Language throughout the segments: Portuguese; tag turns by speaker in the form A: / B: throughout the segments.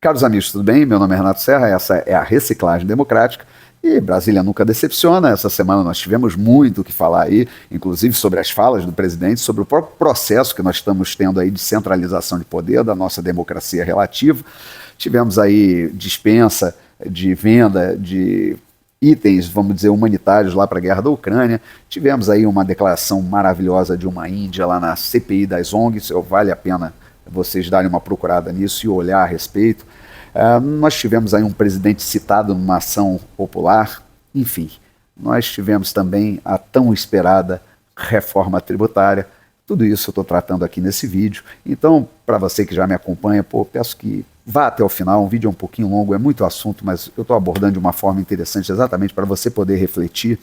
A: Caros amigos, tudo bem? Meu nome é Renato Serra, essa é a Reciclagem Democrática e Brasília nunca decepciona. Essa semana nós tivemos muito o que falar aí, inclusive sobre as falas do presidente, sobre o próprio processo que nós estamos tendo aí de centralização de poder da nossa democracia relativa. Tivemos aí dispensa de venda de itens, vamos dizer, humanitários lá para a guerra da Ucrânia. Tivemos aí uma declaração maravilhosa de uma Índia lá na CPI das ONGs, vale a pena vocês darem uma procurada nisso e olhar a respeito. Nós tivemos aí um presidente citado numa ação popular, enfim, nós tivemos também a tão esperada reforma tributária. Tudo isso eu estou tratando aqui nesse vídeo. Então, para você que já me acompanha, peço que vá até o final. Um vídeo é um pouquinho longo, é muito assunto, mas eu estou abordando de uma forma interessante exatamente para você poder refletir.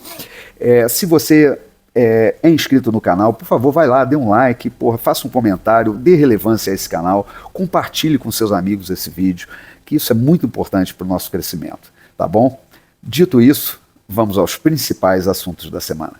A: Se você é inscrito no canal, por favor, vai lá, dê um like, faça um comentário, dê relevância a esse canal, compartilhe com seus amigos esse vídeo, que isso é muito importante para o nosso crescimento, tá bom? Dito isso, vamos aos principais assuntos da semana.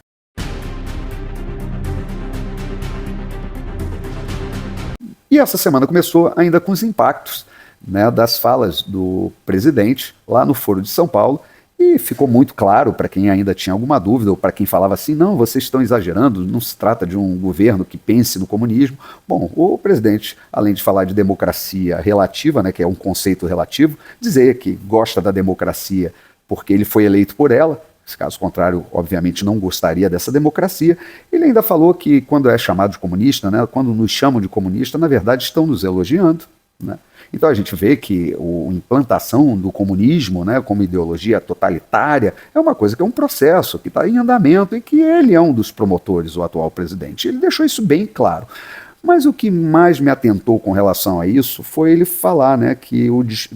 A: E essa semana começou ainda com os impactos, né, das falas do presidente lá no Foro de São Paulo. E ficou muito claro para quem ainda tinha alguma dúvida, ou para quem falava assim, não, vocês estão exagerando, não se trata de um governo que pense no comunismo. Bom, o presidente, além de falar de democracia relativa, né, que é um conceito relativo, dizer que gosta da democracia porque ele foi eleito por ela, caso contrário, obviamente, não gostaria dessa democracia. Ele ainda falou que quando é chamado de comunista, né, quando nos chamam de comunista, na verdade estão nos elogiando, né? Então a gente vê que a implantação do comunismo, né, como ideologia totalitária é uma coisa que é um processo que está em andamento e que ele é um dos promotores, o atual presidente. Ele deixou isso bem claro. Mas o que mais me atentou com relação a isso foi ele falar, né, que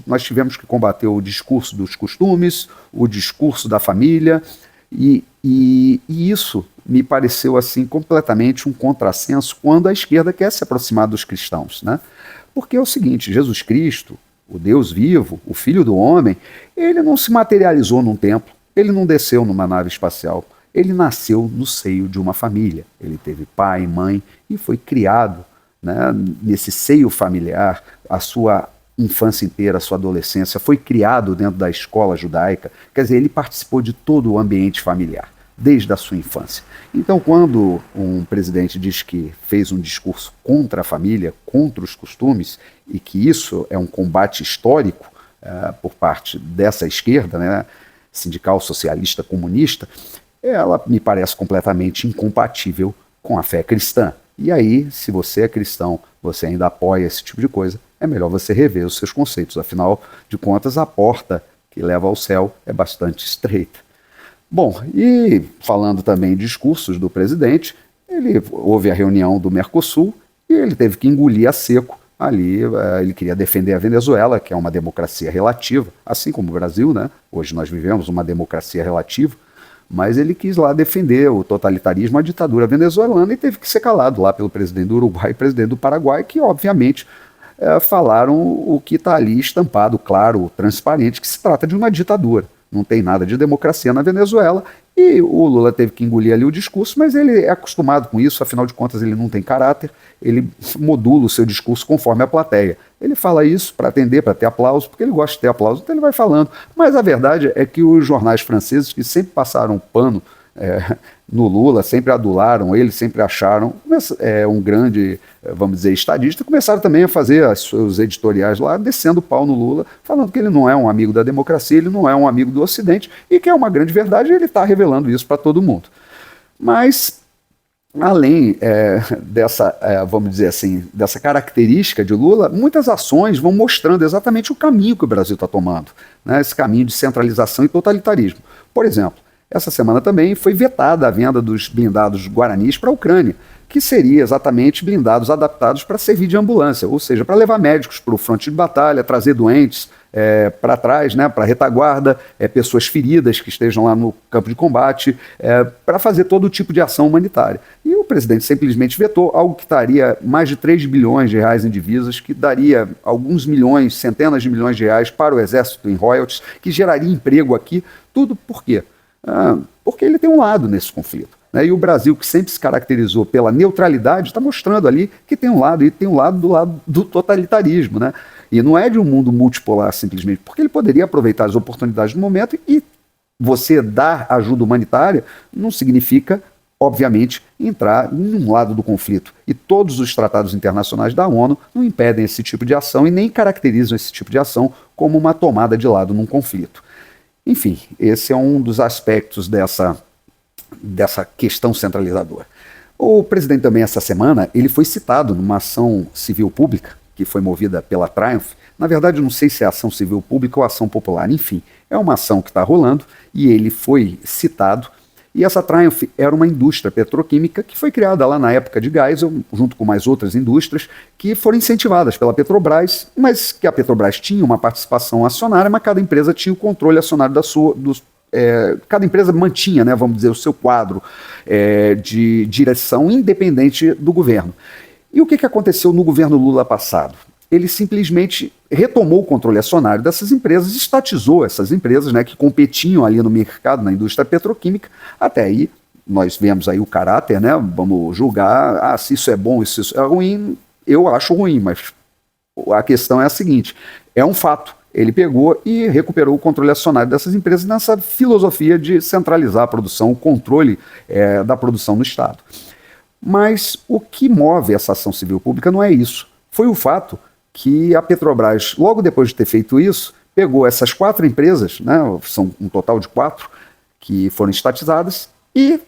A: nós tivemos que combater o discurso dos costumes, o discurso da família, e isso me pareceu assim completamente um contrassenso quando a esquerda quer se aproximar dos cristãos, né? Porque é o seguinte, Jesus Cristo, o Deus vivo, o Filho do Homem, ele não se materializou num templo, ele não desceu numa nave espacial, ele nasceu no seio de uma família. Ele teve pai, mãe e foi criado, né, nesse seio familiar, a sua infância inteira, a sua adolescência, foi criado dentro da escola judaica. Quer dizer, ele participou de todo o ambiente familiar, desde a sua infância. Então, quando um presidente diz que fez um discurso contra a família, contra os costumes, e que isso é um combate histórico por parte dessa esquerda, né, sindical, socialista, comunista, ela me parece completamente incompatível com a fé cristã. E aí, se você é cristão, você ainda apoia esse tipo de coisa, é melhor você rever os seus conceitos. Afinal de contas, a porta que leva ao céu é bastante estreita. Bom, e falando também de discursos do presidente, houve a reunião do Mercosul e ele teve que engolir a seco ali. Ele queria defender a Venezuela, que é uma democracia relativa, assim como o Brasil, né? Hoje nós vivemos uma democracia relativa, mas ele quis lá defender o totalitarismo, a ditadura venezuelana, e teve que ser calado lá pelo presidente do Uruguai e presidente do Paraguai, que obviamente falaram o que está ali estampado, claro, transparente, que se trata de uma ditadura. Não tem nada de democracia na Venezuela, e o Lula teve que engolir ali o discurso, mas ele é acostumado com isso, afinal de contas ele não tem caráter, ele modula o seu discurso conforme a plateia. Ele fala isso para atender, para ter aplauso, porque ele gosta de ter aplauso, então ele vai falando. Mas a verdade é que os jornais franceses, que sempre passaram pano no Lula, sempre adularam ele, sempre acharam um grande, vamos dizer, estadista, começaram também a fazer os seus editoriais lá, descendo o pau no Lula, falando que ele não é um amigo da democracia, ele não é um amigo do Ocidente, e que é uma grande verdade, e ele está revelando isso para todo mundo. Mas, além dessa, vamos dizer assim, dessa característica de Lula, muitas ações vão mostrando exatamente o caminho que o Brasil está tomando, né, esse caminho de centralização e totalitarismo. Por exemplo, essa semana também foi vetada a venda dos blindados guaranis para a Ucrânia, que seria exatamente blindados adaptados para servir de ambulância, ou seja, para levar médicos para o fronte de batalha, trazer doentes para trás, né, para a retaguarda, pessoas feridas que estejam lá no campo de combate, para fazer todo tipo de ação humanitária. E o presidente simplesmente vetou algo que daria mais de 3 bilhões de reais em divisas, que daria alguns milhões, centenas de milhões de reais para o Exército em royalties, que geraria emprego aqui. Tudo por quê? Porque ele tem um lado nesse conflito. né? E o Brasil, que sempre se caracterizou pela neutralidade, está mostrando ali que tem um lado, e tem um lado do totalitarismo, né? E não é de um mundo multipolar simplesmente, porque ele poderia aproveitar as oportunidades do momento e você dar ajuda humanitária não significa, obviamente, entrar em um lado do conflito. E todos os tratados internacionais da ONU não impedem esse tipo de ação e nem caracterizam esse tipo de ação como uma tomada de lado num conflito. Enfim, esse é um dos aspectos dessa questão centralizadora. O presidente também, essa semana, ele foi citado numa ação civil pública, que foi movida pela Triumph. Na verdade, não sei se é ação civil pública ou ação popular, enfim, é uma ação que está rolando e ele foi citado. E essa Triumph era uma indústria petroquímica que foi criada lá na época de Geisel, junto com mais outras indústrias, que foram incentivadas pela Petrobras, mas que a Petrobras tinha uma participação acionária, mas cada empresa tinha o controle acionário cada empresa mantinha, né, vamos dizer, o seu quadro de direção independente do governo. E o que aconteceu no governo Lula passado? Ele simplesmente retomou o controle acionário dessas empresas, estatizou essas empresas, né, que competiam ali no mercado, na indústria petroquímica. Até aí, nós vemos aí o caráter, né, vamos julgar, se isso é bom, se isso é ruim. Eu acho ruim, mas a questão é a seguinte, é um fato. Ele pegou e recuperou o controle acionário dessas empresas nessa filosofia de centralizar a produção, o controle da produção no Estado. Mas o que move essa ação civil pública não é isso. Foi o fato que a Petrobras, logo depois de ter feito isso, pegou essas 4 empresas, né, são um total de 4, que foram estatizadas, e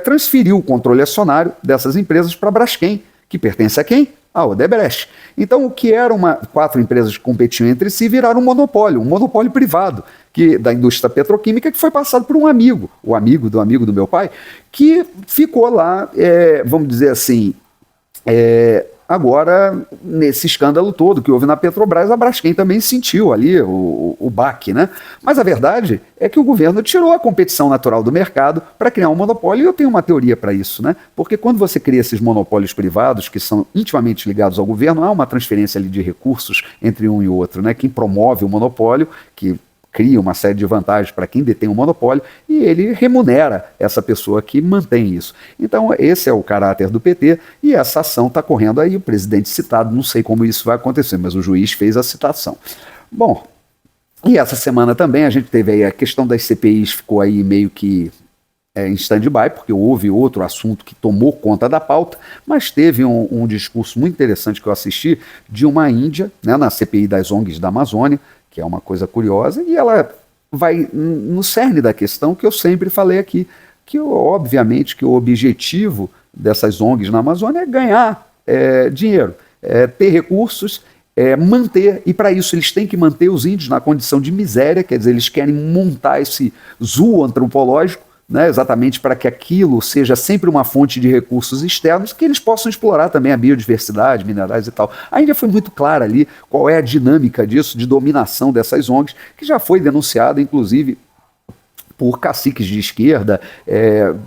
A: transferiu o controle acionário dessas empresas para a Braskem, que pertence a quem? A Odebrecht. Então, o que eram 4 empresas que competiam entre si viraram um monopólio privado da indústria petroquímica, que foi passado por um amigo, o amigo do meu pai, que ficou lá, vamos dizer assim, agora, nesse escândalo todo que houve na Petrobras, a Braskem também sentiu ali o baque, né? Mas a verdade é que o governo tirou a competição natural do mercado para criar um monopólio, e eu tenho uma teoria para isso, né? Porque quando você cria esses monopólios privados, que são intimamente ligados ao governo, há uma transferência ali de recursos entre um e outro, né? Quem promove o monopólio, que cria uma série de vantagens para quem detém o monopólio, e ele remunera essa pessoa que mantém isso. Então, esse é o caráter do PT, e essa ação está correndo aí, o presidente citado, não sei como isso vai acontecer, mas o juiz fez a citação. Bom, e essa semana também a gente teve aí a questão das CPIs, ficou aí meio que em stand-by, porque houve outro assunto que tomou conta da pauta, mas teve um discurso muito interessante que eu assisti de uma índia, né, na CPI das ONGs da Amazônia, que é uma coisa curiosa, e ela vai no cerne da questão que eu sempre falei aqui, que obviamente que o objetivo dessas ONGs na Amazônia é ganhar dinheiro, ter recursos, manter, e para isso eles têm que manter os índios na condição de miséria, quer dizer, eles querem montar esse zoo antropológico, né, exatamente para que aquilo seja sempre uma fonte de recursos externos, que eles possam explorar também a biodiversidade, minerais e tal. A Índia foi muito clara ali qual é a dinâmica disso, de dominação dessas ONGs, que já foi denunciada, inclusive, por caciques de esquerda,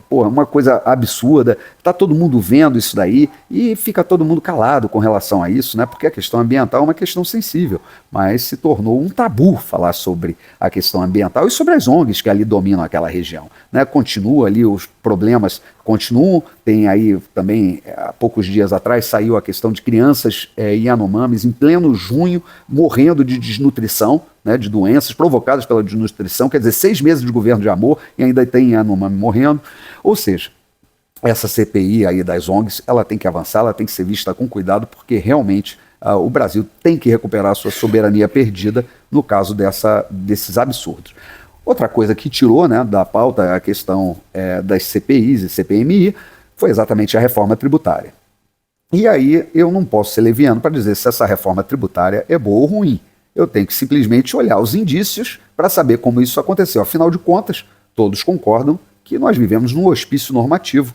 A: uma coisa absurda, está todo mundo vendo isso daí e fica todo mundo calado com relação a isso, né? Porque a questão ambiental é uma questão sensível, mas se tornou um tabu falar sobre a questão ambiental e sobre as ONGs que ali dominam aquela região, né? Continua ali, os problemas continuam, tem aí também, há poucos dias atrás, saiu a questão de crianças Yanomamis em pleno junho, morrendo de desnutrição, né, de doenças provocadas pela desnutrição, quer dizer, 6 meses de governo de amor e ainda tem Yanomami morrendo. Ou seja, essa CPI aí das ONGs, ela tem que avançar, ela tem que ser vista com cuidado, porque realmente o Brasil tem que recuperar a sua soberania perdida no caso desses absurdos. Outra coisa que tirou, né, da pauta a questão das CPIs e CPMI foi exatamente a reforma tributária. E aí eu não posso ser leviano para dizer se essa reforma tributária é boa ou ruim. Eu tenho que simplesmente olhar os indícios para saber como isso aconteceu. Afinal de contas, todos concordam que nós vivemos num hospício normativo,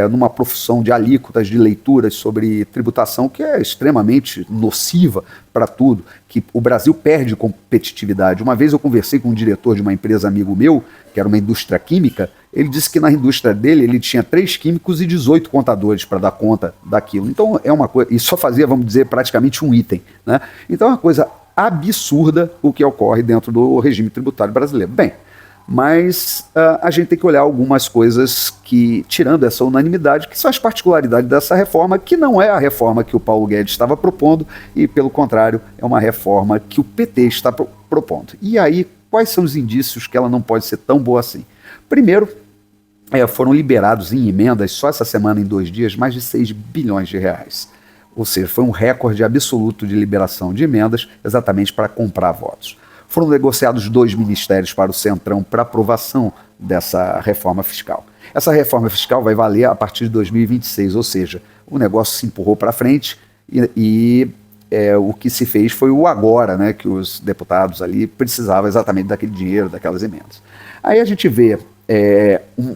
A: numa profissão de alíquotas, de leituras sobre tributação que é extremamente nociva para tudo, que o Brasil perde competitividade. Uma vez eu conversei com um diretor de uma empresa amigo meu, que era uma indústria química, ele disse que na indústria dele ele tinha 3 químicos e 18 contadores para dar conta daquilo. Então é uma coisa, e só fazia, vamos dizer, praticamente um item, né? Então é uma coisa absurda o que ocorre dentro do regime tributário brasileiro. Bem, Mas a gente tem que olhar algumas coisas que, tirando essa unanimidade, que são as particularidades dessa reforma, que não é a reforma que o Paulo Guedes estava propondo, e, pelo contrário, é uma reforma que o PT está propondo. E aí, quais são os indícios que ela não pode ser tão boa assim? Primeiro, foram liberados em emendas, só essa semana, em 2 dias, mais de 6 bilhões de reais. Ou seja, foi um recorde absoluto de liberação de emendas, exatamente para comprar votos. Foram negociados 2 ministérios para o Centrão para aprovação dessa reforma fiscal. Essa reforma fiscal vai valer a partir de 2026, ou seja, o negócio se empurrou para frente e o que se fez foi o agora, né, que os deputados ali precisavam exatamente daquele dinheiro, daquelas emendas. Aí a gente vê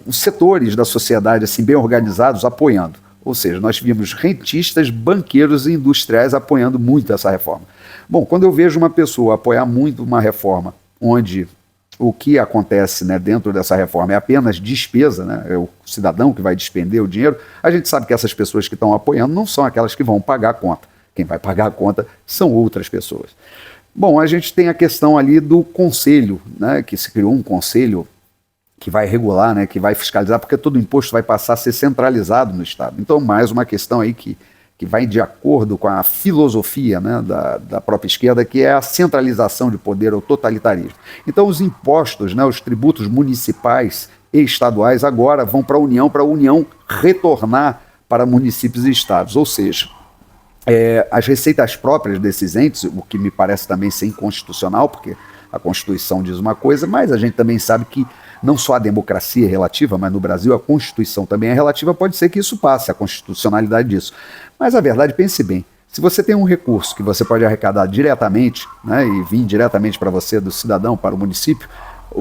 A: os setores da sociedade assim, bem organizados apoiando. Ou seja, nós vimos rentistas, banqueiros e industriais apoiando muito essa reforma. Bom, quando eu vejo uma pessoa apoiar muito uma reforma onde o que acontece, né, dentro dessa reforma é apenas despesa, né, é o cidadão que vai despender o dinheiro, a gente sabe que essas pessoas que estão apoiando não são aquelas que vão pagar a conta. Quem vai pagar a conta são outras pessoas. Bom, a gente tem a questão ali do conselho, né, que se criou um conselho que vai regular, né, que vai fiscalizar, porque todo imposto vai passar a ser centralizado no Estado. Então, mais uma questão aí que vai de acordo com a filosofia, né, da própria esquerda, que é a centralização de poder, o totalitarismo. Então, os impostos, né, os tributos municipais e estaduais agora vão para a União retornar para municípios e estados. Ou seja, as receitas próprias desses entes, o que me parece também ser inconstitucional, porque a Constituição diz uma coisa, mas a gente também sabe que não só a democracia é relativa, mas no Brasil a Constituição também é relativa, pode ser que isso passe, a constitucionalidade disso. Mas a verdade, pense bem, se você tem um recurso que você pode arrecadar diretamente, né, e vir diretamente para você, do cidadão, para o município,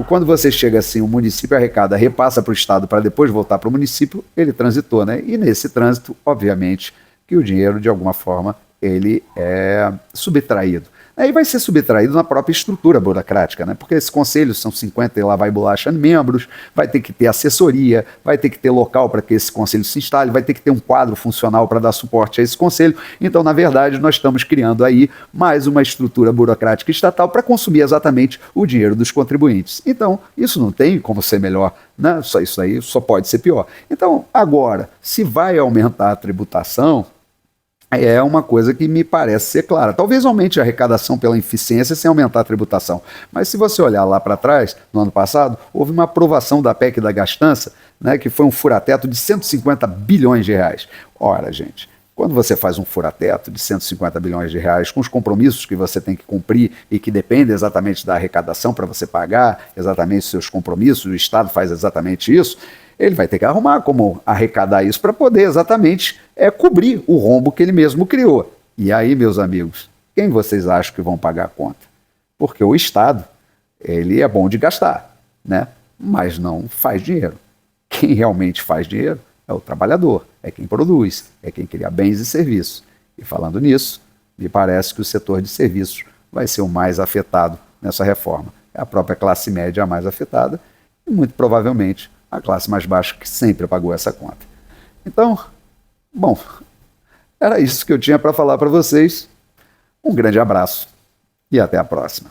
A: quando você chega assim, o município arrecada, repassa para o Estado para depois voltar para o município, ele transitou, né? E nesse trânsito, obviamente, que o dinheiro, de alguma forma, ele é subtraído. Aí vai ser subtraído na própria estrutura burocrática, né? Porque esses conselhos são 50 e lá vai bolacha membros, vai ter que ter assessoria, vai ter que ter local para que esse conselho se instale, vai ter que ter um quadro funcional para dar suporte a esse conselho. Então, na verdade, nós estamos criando aí mais uma estrutura burocrática estatal para consumir exatamente o dinheiro dos contribuintes. Então, isso não tem como ser melhor, né? Só isso aí só pode ser pior. Então, agora, se vai aumentar a tributação, é uma coisa que me parece ser clara. Talvez aumente a arrecadação pela eficiência sem aumentar a tributação. Mas se você olhar lá para trás, no ano passado, houve uma aprovação da PEC da gastança, né, que foi um furateto de 150 bilhões de reais. Ora, gente, quando você faz um furateto de 150 bilhões de reais com os compromissos que você tem que cumprir e que dependem exatamente da arrecadação para você pagar exatamente os seus compromissos, o Estado faz exatamente isso, ele vai ter que arrumar como arrecadar isso para poder exatamente cobrir o rombo que ele mesmo criou. E aí, meus amigos, quem vocês acham que vão pagar a conta? Porque o Estado, ele é bom de gastar, né? Mas não faz dinheiro. Quem realmente faz dinheiro é o trabalhador, é quem produz, é quem cria bens e serviços. E falando nisso, me parece que o setor de serviços vai ser o mais afetado nessa reforma. É a própria classe média a mais afetada e, muito provavelmente, a classe mais baixa que sempre pagou essa conta. Então, bom, era isso que eu tinha para falar para vocês. Um grande abraço e até a próxima.